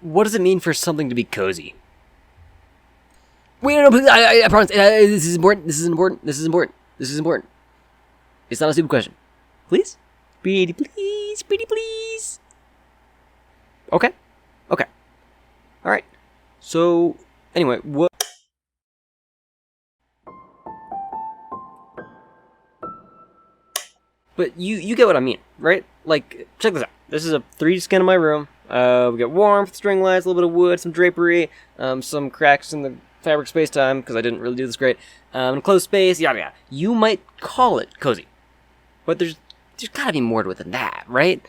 What does it mean for something to be cozy? Wait, no, please, I promise. This is important. This is important. This is important. This is important. It's not a stupid question. Please? Pretty please. Pretty please. Okay. Okay. Alright. So, anyway, what... But you get what I mean, right? Like, check this out. This is a 3D scan of my room. We got warmth, string lights, a little bit of wood, some drapery, some cracks in the fabric space-time, because I didn't really do this great, enclosed space, yada yada. You might call it cozy. But there's gotta be more to it than that, right?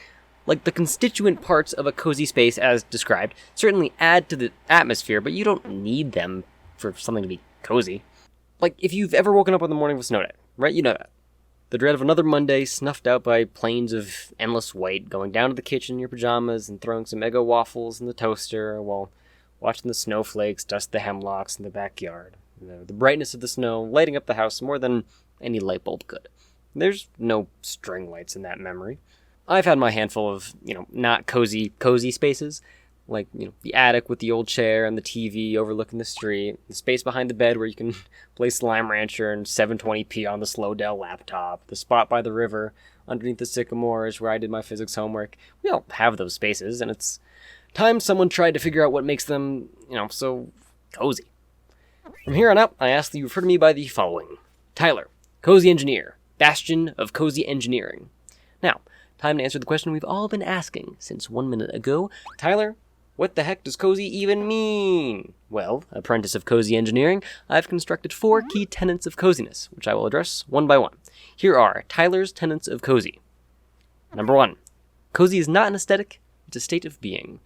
Like, the constituent parts of a cozy space, as described, certainly add to the atmosphere, but you don't need them for something to be cozy. Like, if you've ever woken up in the morning with a snow day, right? You know that. The dread of another Monday snuffed out by planes of endless white, going down to the kitchen in your pajamas and throwing some Eggo waffles in the toaster while watching the snowflakes dust the hemlocks in the backyard. The brightness of the snow lighting up the house more than any light bulb could. There's no string lights in that memory. I've had my handful of, not cozy spaces. Like, the attic with the old chair and the TV overlooking the street. The space behind the bed where you can play Slime Rancher and 720p on the Slow Dell laptop. The spot by the river underneath the sycamores where I did my physics homework. We all have those spaces, and it's time someone tried to figure out what makes them, so cozy. From here on out, I ask that you refer to me by the following. Tyler, Cozy Engineer, Bastion of Cozy Engineering. Now, time to answer the question we've all been asking since 1 minute ago. Tyler, what the heck does cozy even mean? Well, apprentice of cozy engineering, I've constructed 4 key tenets of coziness, which I will address one by one. Here are Tyler's tenets of cozy. Number 1. Cozy is not an aesthetic, it's a state of being.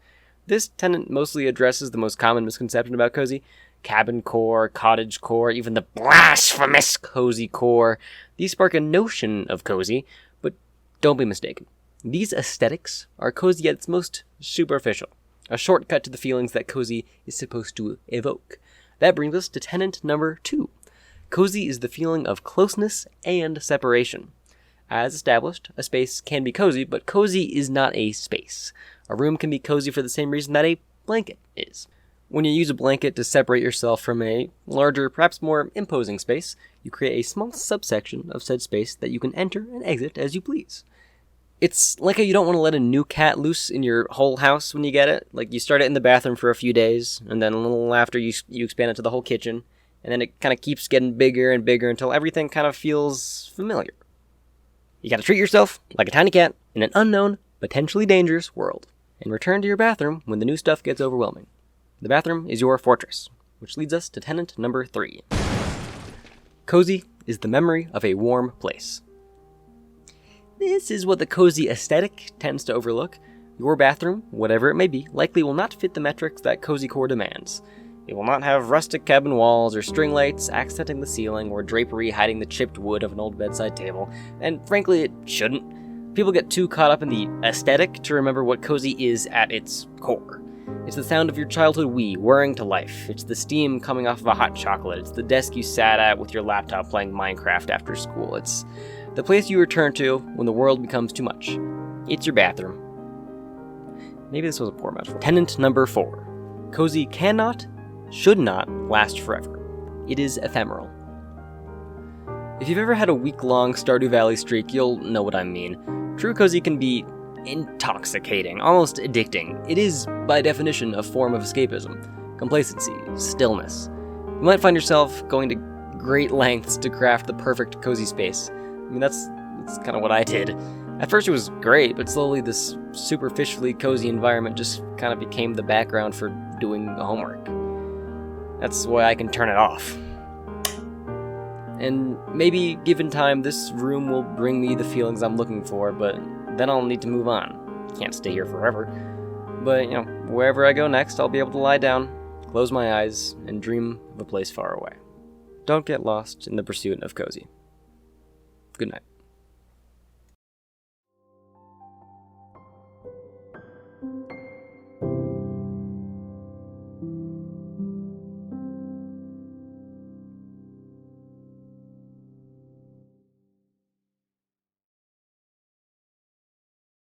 This tenet mostly addresses the most common misconception about cozy. Cabin core, cottage core, even the blasphemous cozy core. These spark a notion of cozy, but don't be mistaken. These aesthetics are cozy at its most superficial. A shortcut to the feelings that cozy is supposed to evoke. That brings us to tenet number 2. Cozy is the feeling of closeness and separation. As established, a space can be cozy, but cozy is not a space. A room can be cozy for the same reason that a blanket is. When you use a blanket to separate yourself from a larger, perhaps more imposing space, you create a small subsection of said space that you can enter and exit as you please. It's like how you don't want to let a new cat loose in your whole house when you get it. Like, you start it in the bathroom for a few days, and then a little after you expand it to the whole kitchen, and then it kind of keeps getting bigger and bigger until everything kind of feels familiar. You gotta treat yourself like a tiny cat in an unknown, potentially dangerous world, and return to your bathroom when the new stuff gets overwhelming. The bathroom is your fortress, which leads us to tenet number 3. Cozy is the memory of a warm place. This is what the cozy aesthetic tends to overlook. Your bathroom, whatever it may be, likely will not fit the metrics that cozy core demands. It will not have rustic cabin walls or string lights accenting the ceiling or drapery hiding the chipped wood of an old bedside table, and frankly, it shouldn't. People get too caught up in the aesthetic to remember what cozy is at its core. It's the sound of your childhood Wii whirring to life. It's the steam coming off of a hot chocolate. It's the desk you sat at with your laptop playing Minecraft after school. It's the place you return to when the world becomes too much. It's your bathroom. Maybe this was a poor metaphor. Tenet number 4. Cozy cannot, should not, last forever. It is ephemeral. If you've ever had a week-long Stardew Valley streak, you'll know what I mean. True cozy can be intoxicating, almost addicting. It is, by definition, a form of escapism, complacency, stillness. You might find yourself going to great lengths to craft the perfect cozy space. I mean, that's kind of what I did. At first it was great, but slowly this superficially cozy environment just kind of became the background for doing homework. That's why I can turn it off. And maybe, given time, this room will bring me the feelings I'm looking for, but then I'll need to move on. Can't stay here forever. But, wherever I go next, I'll be able to lie down, close my eyes, and dream of a place far away. Don't get lost in the pursuit of cozy. Good night.